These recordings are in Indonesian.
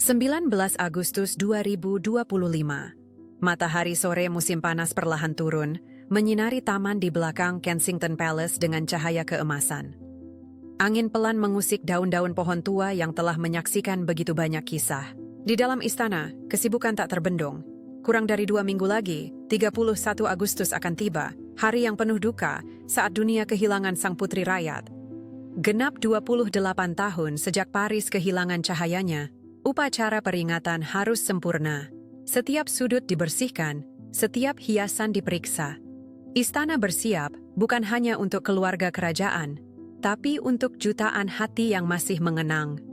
19 Agustus 2025. Matahari sore musim panas perlahan turun, menyinari taman di belakang Kensington Palace dengan cahaya keemasan. Angin pelan mengusik daun-daun pohon tua yang telah menyaksikan begitu banyak kisah. Di dalam istana, kesibukan tak terbendung. Kurang dari 2 minggu lagi, 31 Agustus akan tiba, hari yang penuh duka saat dunia kehilangan sang putri rakyat. Genap 28 tahun sejak Paris kehilangan cahayanya, upacara peringatan harus sempurna. Setiap sudut dibersihkan, setiap hiasan diperiksa. Istana bersiap bukan hanya untuk keluarga kerajaan, tapi untuk jutaan hati yang masih mengenang.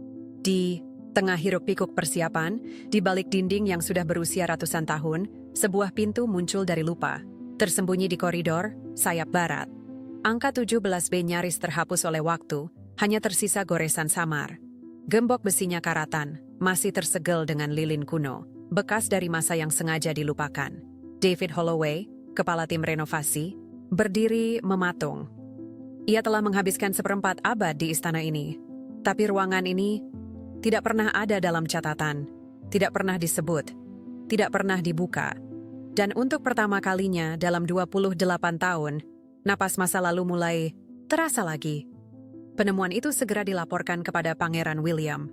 Di tengah hiruk-pikuk persiapan, di balik dinding yang sudah berusia ratusan tahun, sebuah pintu muncul dari lupa, tersembunyi di koridor, sayap barat. Angka 17B nyaris terhapus oleh waktu, hanya tersisa goresan samar. Gembok besinya karatan, masih tersegel dengan lilin kuno, bekas dari masa yang sengaja dilupakan. David Holloway, kepala tim renovasi, berdiri mematung. Ia telah menghabiskan 1/4 abad di istana ini, tapi ruangan ini tidak pernah ada dalam catatan, tidak pernah disebut, tidak pernah dibuka. Dan untuk pertama kalinya dalam 28 tahun, napas masa lalu mulai terasa lagi. Penemuan itu segera dilaporkan kepada Pangeran William.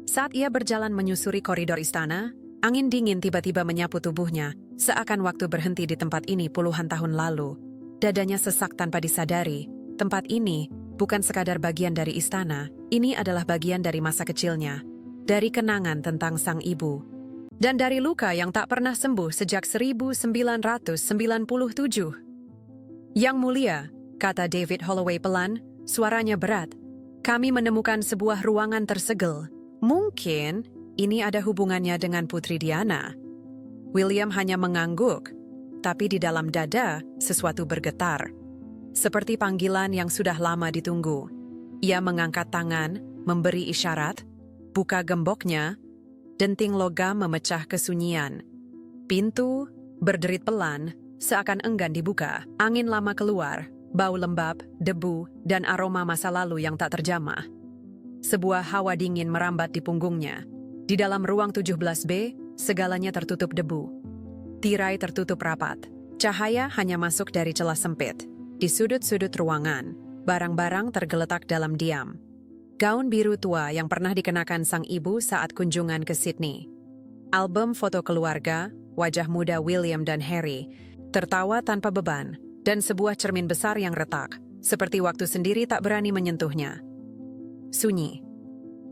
Saat ia berjalan menyusuri koridor istana, angin dingin tiba-tiba menyapu tubuhnya, seakan waktu berhenti di tempat ini puluhan tahun lalu. Dadanya sesak tanpa disadari. Tempat ini bukan sekadar bagian dari istana, ini adalah bagian dari masa kecilnya, dari kenangan tentang sang ibu, dan dari luka yang tak pernah sembuh sejak 1997. Yang mulia, kata David Holloway pelan, suaranya berat. Kami menemukan sebuah ruangan tersegel. Mungkin ini ada hubungannya dengan Putri Diana. William hanya mengangguk, tapi di dalam dada sesuatu bergetar. Seperti panggilan yang sudah lama ditunggu. Ia mengangkat tangan, memberi isyarat, buka gemboknya, denting logam memecah kesunyian. Pintu berderit pelan, seakan enggan dibuka. Angin lama keluar, bau lembab, debu, dan aroma masa lalu yang tak terjamah. Sebuah hawa dingin merambat di punggungnya. Di dalam ruang 17B, segalanya tertutup debu. Tirai tertutup rapat. Cahaya hanya masuk dari celah sempit. Di sudut-sudut ruangan, barang-barang tergeletak dalam diam. Gaun biru tua yang pernah dikenakan sang ibu saat kunjungan ke Sydney. Album foto keluarga, wajah muda William dan Harry, tertawa tanpa beban, dan sebuah cermin besar yang retak, seperti waktu sendiri tak berani menyentuhnya. Sunyi.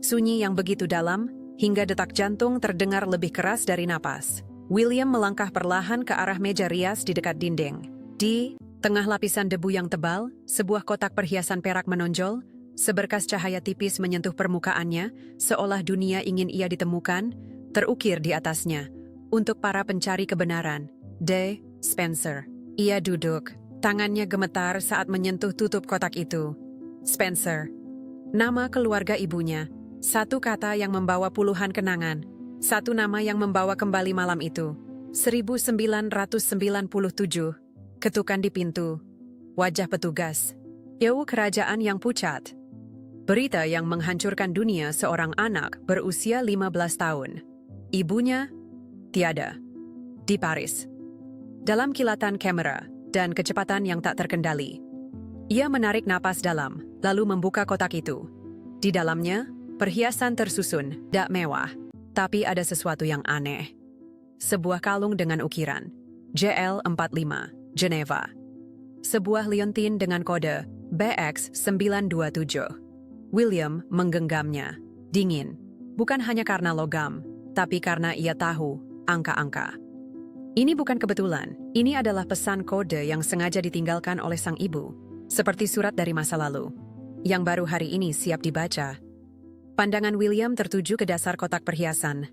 Sunyi yang begitu dalam, hingga detak jantung terdengar lebih keras dari napas. William melangkah perlahan ke arah meja rias di dekat dinding. Di tengah lapisan debu yang tebal, sebuah kotak perhiasan perak menonjol, seberkas cahaya tipis menyentuh permukaannya, seolah dunia ingin ia ditemukan, terukir di atasnya. Untuk para pencari kebenaran, D. Spencer. Ia duduk, tangannya gemetar saat menyentuh tutup kotak itu. Spencer. Nama keluarga ibunya. Satu kata yang membawa puluhan kenangan. Satu nama yang membawa kembali malam itu. 1997. Ketukan di pintu. Wajah petugas. Yau kerajaan yang pucat. Berita yang menghancurkan dunia seorang anak berusia 15 tahun. Ibunya tiada. Di Paris. Dalam kilatan kamera dan kecepatan yang tak terkendali. Ia menarik napas dalam, lalu membuka kotak itu. Di dalamnya, perhiasan tersusun, tak mewah. Tapi ada sesuatu yang aneh. Sebuah kalung dengan ukiran. JL45. Geneva. Sebuah liontin dengan kode BX927. William menggenggamnya. Dingin. Bukan hanya karena logam, tapi karena ia tahu angka-angka. Ini bukan kebetulan. Ini adalah pesan kode yang sengaja ditinggalkan oleh sang ibu. Seperti surat dari masa lalu, yang baru hari ini siap dibaca. Pandangan William tertuju ke dasar kotak perhiasan.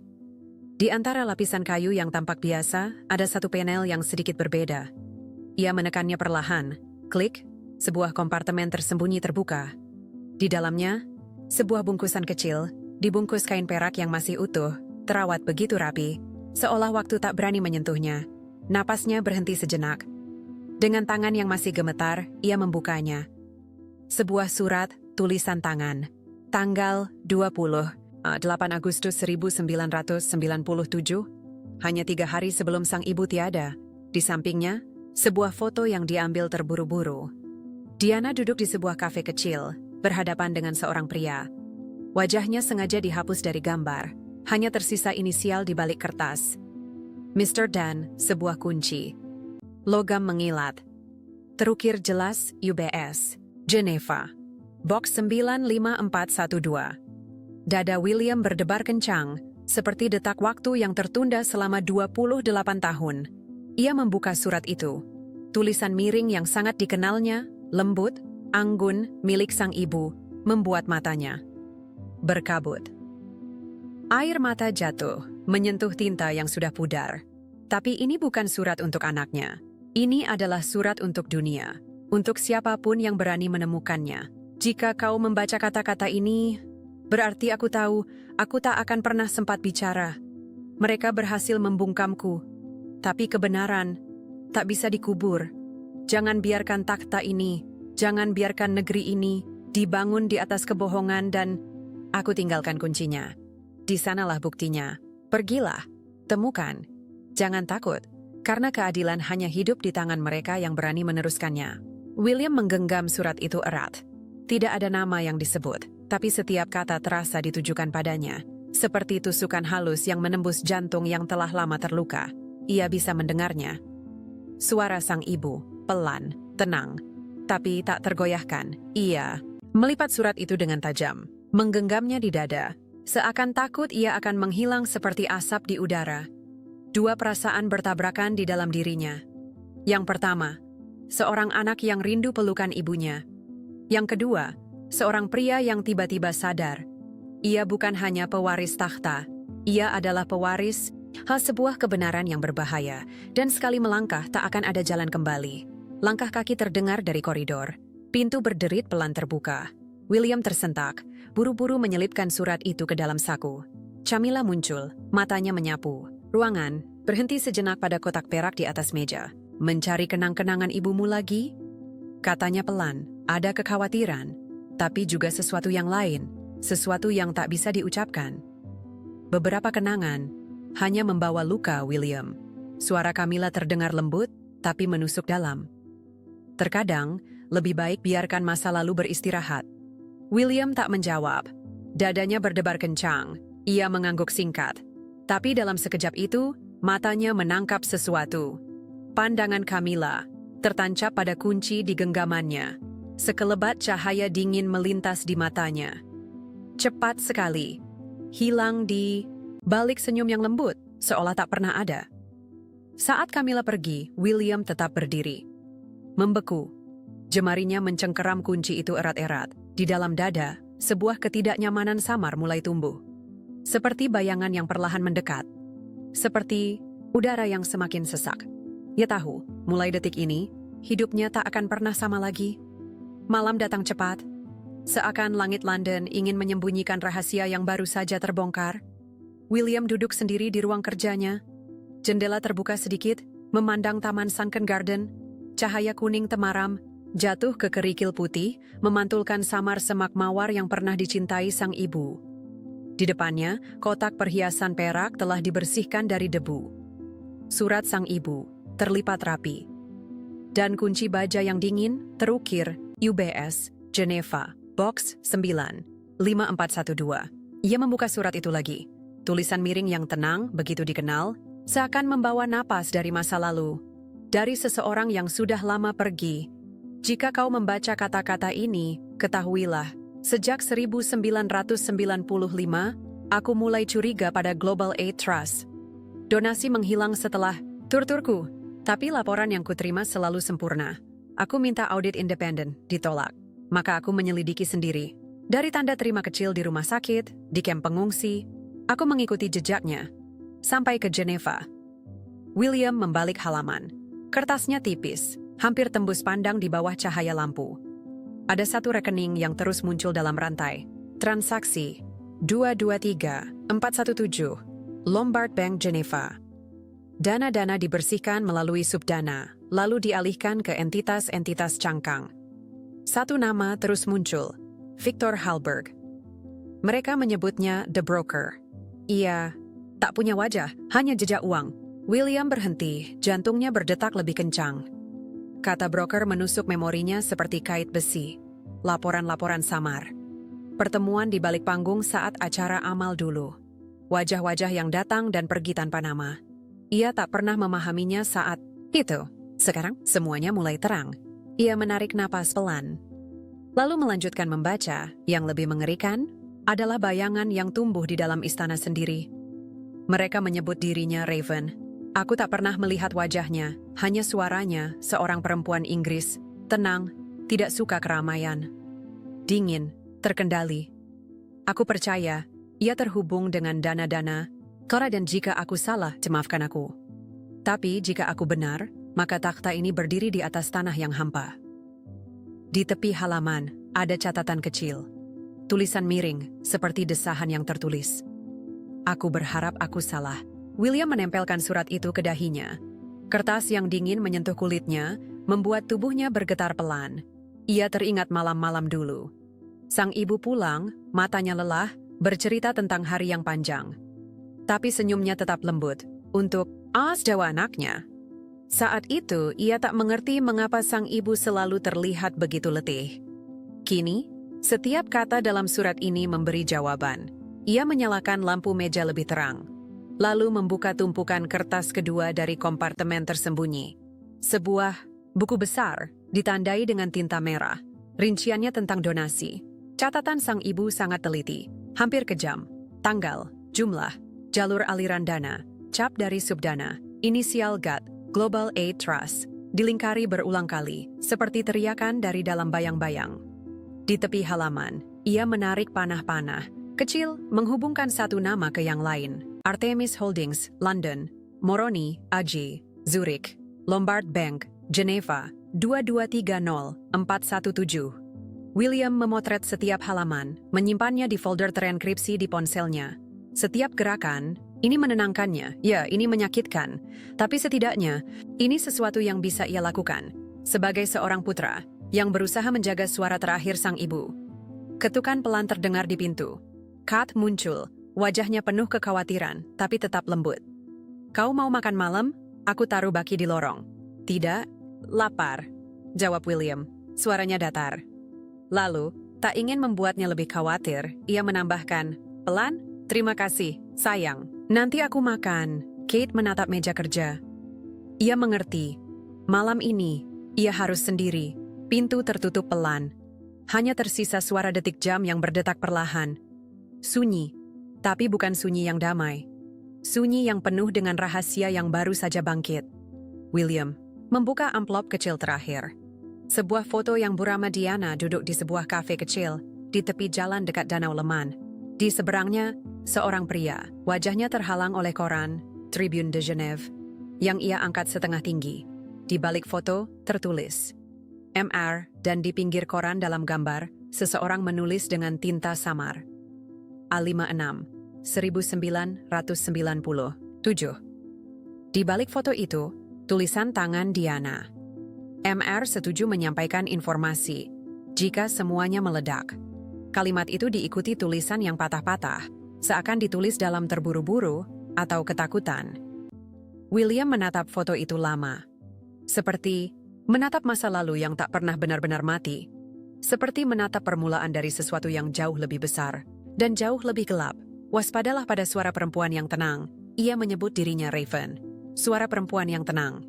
Di antara lapisan kayu yang tampak biasa, ada satu panel yang sedikit berbeda. Ia menekannya perlahan. Klik, sebuah kompartemen tersembunyi terbuka. Di dalamnya, sebuah bungkusan kecil, dibungkus kain perak yang masih utuh, terawat begitu rapi, seolah waktu tak berani menyentuhnya. Napasnya berhenti sejenak. Dengan tangan yang masih gemetar, ia membukanya. Sebuah surat tulisan tangan. Tanggal 20 8 Agustus 1997, hanya 3 hari sebelum sang ibu tiada. Di sampingnya, sebuah foto yang diambil terburu-buru. Diana duduk di sebuah kafe kecil, berhadapan dengan seorang pria. Wajahnya sengaja dihapus dari gambar, hanya tersisa inisial di balik kertas. Mr. Dan, sebuah kunci. Logam mengilat. Terukir jelas UBS, Geneva. Box 95412. Dada William berdebar kencang, seperti detak waktu yang tertunda selama 28 tahun. Ia membuka surat itu. Tulisan miring yang sangat dikenalnya, lembut, anggun, milik sang ibu, membuat matanya berkabut. Air mata jatuh, menyentuh tinta yang sudah pudar. Tapi ini bukan surat untuk anaknya. Ini adalah surat untuk dunia, untuk siapapun yang berani menemukannya. Jika kau membaca kata-kata ini, berarti aku tahu aku tak akan pernah sempat bicara. Mereka berhasil membungkamku, tapi kebenaran tak bisa dikubur. Jangan biarkan takhta ini, jangan biarkan negeri ini dibangun di atas kebohongan dan aku tinggalkan kuncinya. Di sanalah buktinya. Pergilah, temukan. Jangan takut, karena keadilan hanya hidup di tangan mereka yang berani meneruskannya. William menggenggam surat itu erat. Tidak ada nama yang disebut, tapi setiap kata terasa ditujukan padanya. Seperti tusukan halus yang menembus jantung yang telah lama terluka. Ia bisa mendengarnya. Suara sang ibu, pelan, tenang, tapi tak tergoyahkan. Ia melipat surat itu dengan tajam, menggenggamnya di dada. Seakan takut ia akan menghilang seperti asap di udara. Dua perasaan bertabrakan di dalam dirinya. Yang pertama, seorang anak yang rindu pelukan ibunya. Yang kedua, seorang pria yang tiba-tiba sadar. Ia bukan hanya pewaris takhta, ia adalah pewaris sebuah kebenaran yang berbahaya, dan sekali melangkah tak akan ada jalan kembali. Langkah kaki terdengar dari koridor. Pintu berderit pelan terbuka. William tersentak, buru-buru menyelipkan surat itu ke dalam saku. Camilla muncul, matanya menyapu. Ruangan, berhenti sejenak pada kotak perak di atas meja. Mencari kenang-kenangan ibumu lagi? Katanya pelan, ada kekhawatiran, tapi juga sesuatu yang lain, sesuatu yang tak bisa diucapkan. Beberapa kenangan, hanya membawa luka William. Suara Camilla terdengar lembut, tapi menusuk dalam. Terkadang, lebih baik biarkan masa lalu beristirahat. William tak menjawab. Dadanya berdebar kencang. Ia mengangguk singkat. Tapi dalam sekejap itu, matanya menangkap sesuatu. Pandangan Camilla tertancap pada kunci di genggamannya. Sekelebat cahaya dingin melintas di matanya. Cepat sekali. Hilang di balik senyum yang lembut, seolah tak pernah ada. Saat Camilla pergi, William tetap berdiri. Membeku. Jemarinya mencengkeram kunci itu erat-erat. Di dalam dada, sebuah ketidaknyamanan samar mulai tumbuh. Seperti bayangan yang perlahan mendekat. Seperti udara yang semakin sesak. Ia tahu, mulai detik ini, hidupnya tak akan pernah sama lagi. Malam datang cepat. Seakan langit London ingin menyembunyikan rahasia yang baru saja terbongkar. William duduk sendiri di ruang kerjanya. Jendela terbuka sedikit, memandang taman Sunken Garden. Cahaya kuning temaram jatuh ke kerikil putih, memantulkan samar semak mawar yang pernah dicintai sang ibu. Di depannya, kotak perhiasan perak telah dibersihkan dari debu. Surat sang ibu, terlipat rapi. Dan kunci baja yang dingin, terukir, UBS, Geneva, Box 95412. Ia membuka surat itu lagi. Tulisan miring yang tenang, begitu dikenal, seakan membawa napas dari masa lalu. Dari seseorang yang sudah lama pergi. Jika kau membaca kata-kata ini, ketahuilah, sejak 1995, aku mulai curiga pada Global Aid Trust. Donasi menghilang setelah tur-turku, tapi laporan yang kuterima selalu sempurna. Aku minta audit independen, ditolak. Maka aku menyelidiki sendiri. Dari tanda terima kecil di rumah sakit, di kamp pengungsi, aku mengikuti jejaknya. Sampai ke Geneva. William membalik halaman. Kertasnya tipis, hampir tembus pandang di bawah cahaya lampu. Ada satu rekening yang terus muncul dalam rantai. Transaksi 223417 Lombard Bank Geneva. Dana-dana dibersihkan melalui subdana, lalu dialihkan ke entitas-entitas cangkang. Satu nama terus muncul, Victor Halberg. Mereka menyebutnya The Broker. Ia tak punya wajah, hanya jejak uang. William berhenti, jantungnya berdetak lebih kencang. Kata broker menusuk memorinya seperti kait besi. Laporan-laporan samar. Pertemuan di balik panggung saat acara amal dulu. Wajah-wajah yang datang dan pergi tanpa nama. Ia tak pernah memahaminya saat itu. Sekarang semuanya mulai terang. Ia menarik napas pelan. Lalu melanjutkan membaca. Yang lebih mengerikan adalah bayangan yang tumbuh di dalam istana sendiri. Mereka menyebut dirinya Raven. Aku tak pernah melihat wajahnya, hanya suaranya, seorang perempuan Inggris, tenang, tidak suka keramaian. Dingin, terkendali. Aku percaya, ia terhubung dengan dana-dana, dan jika aku salah, maafkan aku. Tapi jika aku benar, maka takhta ini berdiri di atas tanah yang hampa. Di tepi halaman, ada catatan kecil. Tulisan miring, seperti desahan yang tertulis. Aku berharap aku salah. William menempelkan surat itu ke dahinya. Kertas yang dingin menyentuh kulitnya, membuat tubuhnya bergetar pelan. Ia teringat malam-malam dulu. Sang ibu pulang, matanya lelah, bercerita tentang hari yang panjang. Tapi senyumnya tetap lembut, untuk Jawa anaknya. Saat itu, ia tak mengerti mengapa sang ibu selalu terlihat begitu letih. Kini, setiap kata dalam surat ini memberi jawaban. Ia menyalakan lampu meja lebih terang. Lalu membuka tumpukan kertas kedua dari kompartemen tersembunyi. Sebuah buku besar, ditandai dengan tinta merah. Rinciannya tentang donasi. Catatan sang ibu sangat teliti, hampir kejam. Tanggal, jumlah, jalur aliran dana, cap dari subdana, inisial GAT, Global Aid Trust, dilingkari berulang kali, seperti teriakan dari dalam bayang-bayang. Di tepi halaman, ia menarik panah-panah, kecil, menghubungkan satu nama ke yang lain. Artemis Holdings, London, Moroni, AG, Zurich, Lombard Bank, Geneva, 2230417. William memotret setiap halaman, menyimpannya di folder terenkripsi di ponselnya. Setiap gerakan, ini menenangkannya, ya ini menyakitkan. Tapi setidaknya, ini sesuatu yang bisa ia lakukan. Sebagai seorang putra, yang berusaha menjaga suara terakhir sang ibu. Ketukan pelan terdengar di pintu. Kat muncul. Wajahnya penuh kekhawatiran, tapi tetap lembut. Kau mau makan malam? Aku taruh baki di lorong. Tidak, lapar, jawab William. Suaranya datar. Lalu, tak ingin membuatnya lebih khawatir, ia menambahkan, pelan, terima kasih, sayang. Nanti aku makan. Kate menatap meja kerja. Ia mengerti. Malam ini, ia harus sendiri. Pintu tertutup pelan. Hanya tersisa suara detik jam yang berdetak perlahan. Sunyi. Tapi bukan sunyi yang damai. Sunyi yang penuh dengan rahasia yang baru saja bangkit. William membuka amplop kecil terakhir. Sebuah foto yang bernama Diana duduk di sebuah kafe kecil di tepi jalan dekat Danau Leman. Di seberangnya, seorang pria, wajahnya terhalang oleh koran, Tribune de Genève, yang ia angkat setengah tinggi. Di balik foto, tertulis, MR, dan di pinggir koran dalam gambar, seseorang menulis dengan tinta samar. A56. 1997. Di balik foto itu, tulisan tangan Diana. MR setuju menyampaikan informasi jika semuanya meledak. Kalimat itu diikuti tulisan yang patah-patah, seakan ditulis dalam terburu-buru atau ketakutan. William menatap foto itu lama. Seperti menatap masa lalu yang tak pernah benar-benar mati. Seperti menatap permulaan dari sesuatu yang jauh lebih besar dan jauh lebih gelap. Waspadalah pada suara perempuan yang tenang. Ia menyebut dirinya Raven. Suara perempuan yang tenang.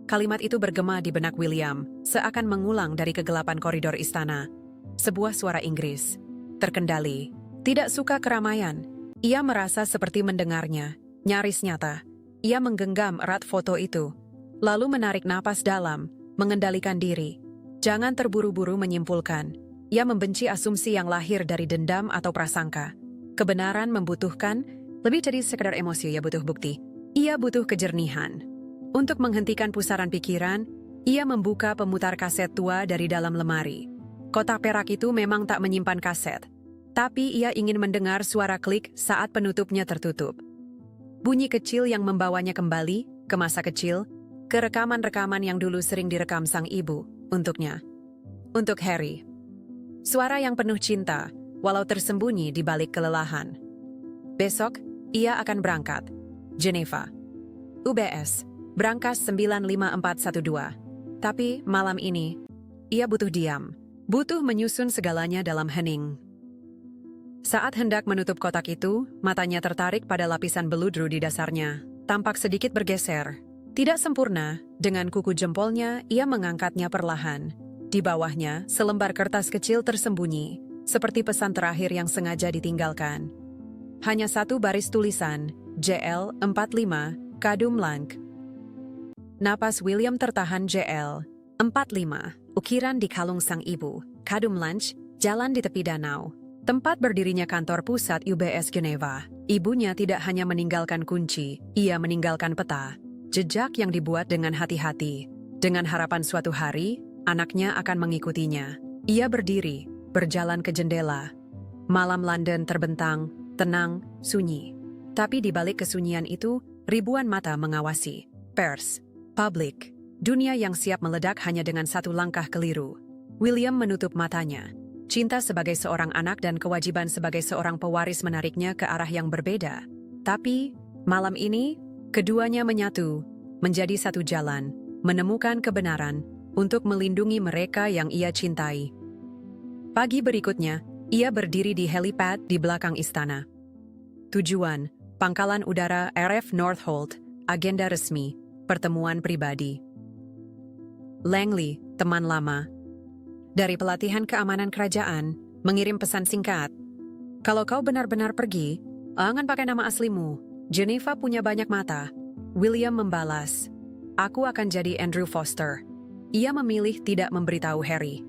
Kalimat itu bergema di benak William, seakan mengulang dari kegelapan koridor istana. Sebuah suara Inggris. Terkendali. Tidak suka keramaian. Ia merasa seperti mendengarnya. Nyaris nyata. Ia menggenggam erat foto itu. Lalu menarik napas dalam, mengendalikan diri. Jangan terburu-buru menyimpulkan. Ia membenci asumsi yang lahir dari dendam atau prasangka. Kebenaran membutuhkan lebih dari sekedar emosi, ia butuh bukti. Ia butuh kejernihan. Untuk menghentikan pusaran pikiran, ia membuka pemutar kaset tua dari dalam lemari. Kotak perak itu memang tak menyimpan kaset. Tapi ia ingin mendengar suara klik saat penutupnya tertutup. Bunyi kecil yang membawanya kembali ke masa kecil, ke rekaman-rekaman yang dulu sering direkam sang ibu, untuknya. Untuk Harry. Suara yang penuh cinta, walau tersembunyi di balik kelelahan. Besok, ia akan berangkat. Geneva. UBS. Berangkas 95412. Tapi malam ini, ia butuh diam. Butuh menyusun segalanya dalam hening. Saat hendak menutup kotak itu, matanya tertarik pada lapisan beludru di dasarnya. Tampak sedikit bergeser. Tidak sempurna, dengan kuku jempolnya ia mengangkatnya perlahan. Di bawahnya, selembar kertas kecil tersembunyi, seperti pesan terakhir yang sengaja ditinggalkan. Hanya satu baris tulisan, JL45, Kadum Lang. Napas William tertahan. JL45, ukiran di kalung sang ibu. Kadum Lunch, jalan di tepi danau. Tempat berdirinya kantor pusat UBS Geneva. Ibunya tidak hanya meninggalkan kunci, ia meninggalkan peta. Jejak yang dibuat dengan hati-hati. Dengan harapan suatu hari, anaknya akan mengikutinya. Ia berdiri, berjalan ke jendela. Malam London terbentang, tenang, sunyi. Tapi di balik kesunyian itu, ribuan mata mengawasi. Pers, publik, dunia yang siap meledak hanya dengan satu langkah keliru. William menutup matanya. Cinta sebagai seorang anak dan kewajiban sebagai seorang pewaris menariknya ke arah yang berbeda. Tapi, malam ini, keduanya menyatu, menjadi satu jalan, menemukan kebenaran, untuk melindungi mereka yang ia cintai. Pagi berikutnya, ia berdiri di helipad di belakang istana. Tujuan, Pangkalan Udara RF Northolt, agenda resmi, pertemuan pribadi. Langley, teman lama. Dari pelatihan keamanan kerajaan, mengirim pesan singkat. Kalau kau benar-benar pergi, jangan pakai nama aslimu. Geneva punya banyak mata. William membalas. Aku akan jadi Andrew Foster. Ia memilih tidak memberitahu Harry.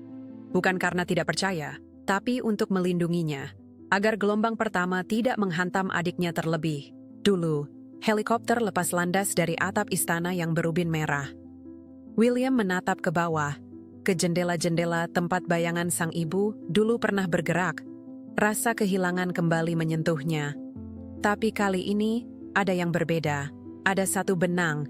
Bukan karena tidak percaya, tapi untuk melindunginya. Agar gelombang pertama tidak menghantam adiknya terlebih. Dulu, helikopter lepas landas dari atap istana yang berubin merah. William menatap ke bawah. Ke jendela-jendela tempat bayangan sang ibu dulu pernah bergerak. Rasa kehilangan kembali menyentuhnya. Tapi kali ini ada yang berbeda. Ada satu benang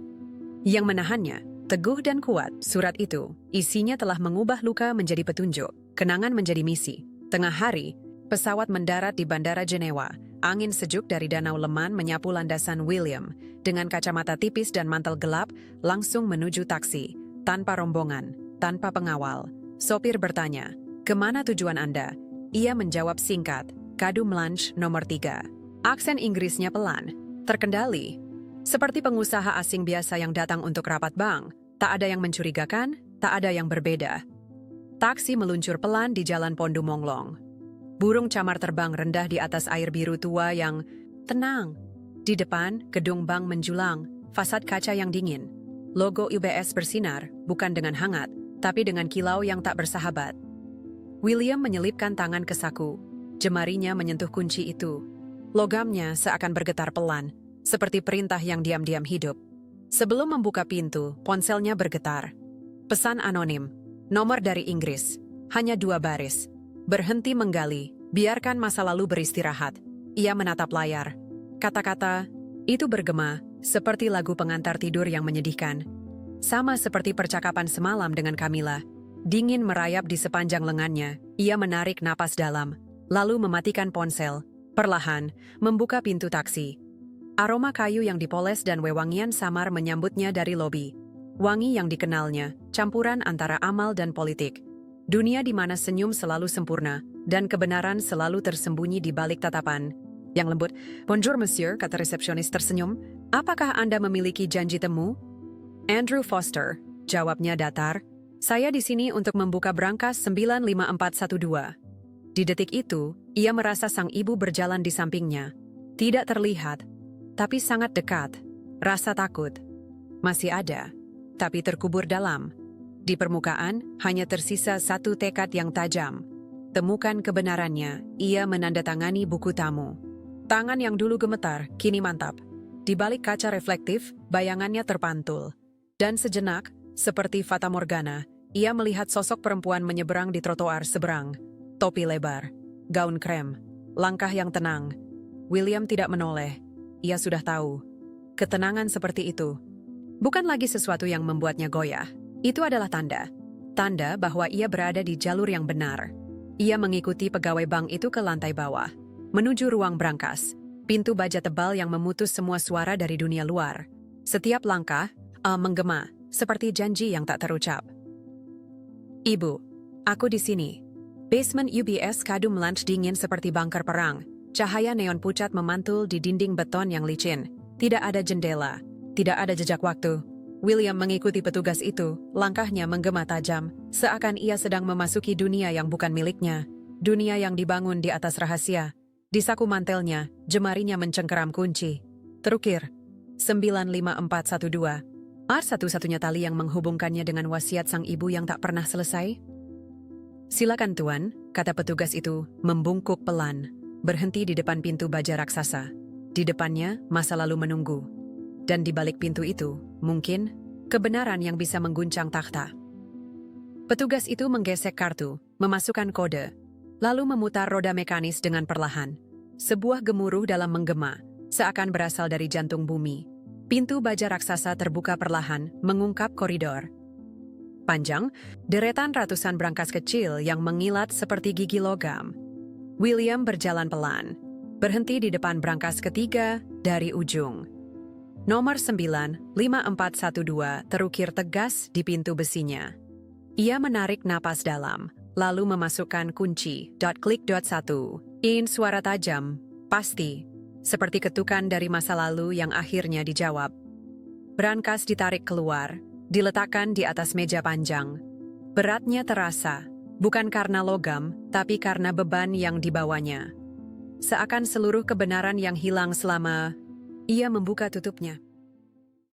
yang menahannya, teguh dan kuat. Surat itu, isinya telah mengubah luka menjadi petunjuk, kenangan menjadi misi. Tengah hari, pesawat mendarat di Bandara Jenewa. Angin sejuk dari Danau Leman menyapu landasan William. Dengan kacamata tipis dan mantel gelap, langsung menuju taksi. Tanpa rombongan. Tanpa pengawal, sopir bertanya, "Kemana tujuan Anda?" Ia menjawab singkat, "Kadum Lunch nomor 3. Aksen Inggrisnya pelan, terkendali. Seperti pengusaha asing biasa yang datang untuk rapat bank, tak ada yang mencurigakan, tak ada yang berbeda. Taksi meluncur pelan di jalan Pondu Monglong. Burung camar terbang rendah di atas air biru tua yang tenang. Di depan, gedung bank menjulang, fasad kaca yang dingin. Logo UBS bersinar, bukan dengan hangat, tapi dengan kilau yang tak bersahabat. William menyelipkan tangan ke saku. Jemarinya menyentuh kunci itu. Logamnya seakan bergetar pelan, seperti perintah yang diam-diam hidup. Sebelum membuka pintu, ponselnya bergetar. Pesan anonim, nomor dari Inggris, hanya 2 baris. Berhenti menggali, biarkan masa lalu beristirahat. Ia menatap layar. Kata-kata, itu bergema, seperti lagu pengantar tidur yang menyedihkan. Sama seperti percakapan semalam dengan Camilla. Dingin merayap di sepanjang lengannya. Ia menarik napas dalam, lalu mematikan ponsel. Perlahan, membuka pintu taksi. Aroma kayu yang dipoles dan wewangian samar menyambutnya dari lobi. Wangi yang dikenalnya, campuran antara amal dan politik. Dunia di mana senyum selalu sempurna, dan kebenaran selalu tersembunyi di balik tatapan yang lembut. "Bonjour, monsieur," kata resepsionis tersenyum. "Apakah Anda memiliki janji temu?" "Andrew Foster," jawabnya datar. "Saya di sini untuk membuka brankas 95412. Di detik itu, ia merasa sang ibu berjalan di sampingnya. Tidak terlihat, tapi sangat dekat. Rasa takut masih ada, tapi terkubur dalam. Di permukaan, hanya tersisa satu tekad yang tajam. Temukan kebenarannya, ia menandatangani buku tamu. Tangan yang dulu gemetar, kini mantap. Di balik kaca reflektif, bayangannya terpantul. Dan sejenak, seperti Fata Morgana, ia melihat sosok perempuan menyeberang di trotoar seberang. Topi lebar, gaun krem, langkah yang tenang. William tidak menoleh. Ia sudah tahu. Ketenangan seperti itu bukan lagi sesuatu yang membuatnya goyah. Itu adalah tanda. Tanda bahwa ia berada di jalur yang benar. Ia mengikuti pegawai bank itu ke lantai bawah, menuju ruang brankas, pintu baja tebal yang memutus semua suara dari dunia luar. Setiap langkah, menggema, seperti janji yang tak terucap. Ibu, aku di sini. Basement UBS kadung lunch dingin seperti bunker perang. Cahaya neon pucat memantul di dinding beton yang licin. Tidak ada jendela, tidak ada jejak waktu. William mengikuti petugas itu, langkahnya menggema tajam, seakan ia sedang memasuki dunia yang bukan miliknya. Dunia yang dibangun di atas rahasia. Di saku mantelnya, jemarinya mencengkeram kunci. Terukir, 95412. Satu-satunya tali yang menghubungkannya dengan wasiat sang ibu yang tak pernah selesai. Silakan tuan, kata petugas itu, membungkuk pelan, berhenti di depan pintu baja raksasa. Di depannya, masa lalu menunggu. Dan di balik pintu itu, mungkin, kebenaran yang bisa mengguncang takhta. Petugas itu menggesek kartu, memasukkan kode, lalu memutar roda mekanis dengan perlahan. Sebuah gemuruh dalam menggema, seakan berasal dari jantung bumi. Pintu baja raksasa terbuka perlahan, mengungkap koridor. Panjang, deretan ratusan brankas kecil yang mengilat seperti gigi logam. William berjalan pelan, berhenti di depan brankas ketiga dari ujung. Nomor 95412 terukir tegas di pintu besinya. Ia menarik napas dalam, lalu memasukkan kunci. Klik. 1. Suara tajam, pasti, seperti ketukan dari masa lalu yang akhirnya dijawab. Brankas ditarik keluar, diletakkan di atas meja panjang. Beratnya terasa, bukan karena logam, tapi karena beban yang dibawanya. Seakan seluruh kebenaran yang hilang selama ia membuka tutupnya.